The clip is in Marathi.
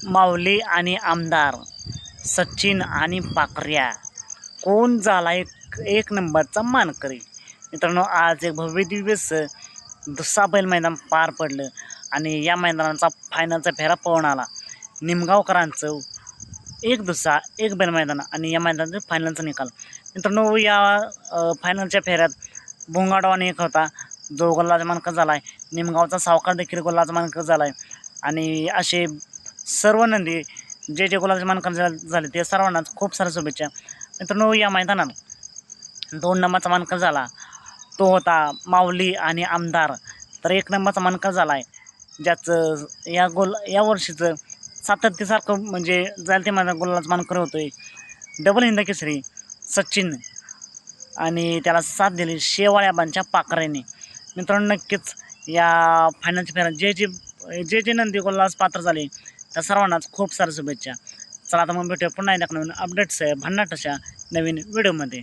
माऊली आणि आमदार सचिन आणि पाखऱ्या कोण झाला एक नंबरचा मानकरी. मित्रांनो, आज एक भव्य दिव्य दुसरा बैल मैदान पार पडलं आणि या मैदानाचा फायनलचा फेरा पळून आला. निमगावकरांचं एक दुसरा एक बैल मैदान आणि या मैदानाचा फायनलचा निकाल. मित्रांनो, या फायनलच्या फेऱ्यात भोंगाडवाने एक होता जो गोल्लाचा मानकर झाला आहे. निमगावचा सावकार देखील गोल्लाचा मानकर झाला आहे. आणि असे सर्व नंदी जे गोलाचे मानकर झाले ते सर्वांनाच खूप साऱ्या शुभेच्छा. मित्रांनो, या मैदानात 2 नंबरचा मानकर झाला तो होता माऊली आणि आमदार. तर 1 नंबरचा मानकर झाला आहे ज्याचं या वर्षीचं सातत्यासारखं म्हणजे जाईल ते मैदान गोलाचा मानकर होतोय डबल हिंद केसरी सचिन आणि त्याला साथ दिली शेवाळ्याबांच्या पाखऱ्याने. मित्रांनो, नक्कीच या फायनलच्या फेऱ्यात जे नंदी गोल्लास पात्र झाले त्या सर्वांनाच खूप साऱ्या शुभेच्छा. चला आता मग भेटूया पुन्हा एकदा नवीन अपडेट्स भन्नाट अशा नवीन व्हिडिओमध्ये.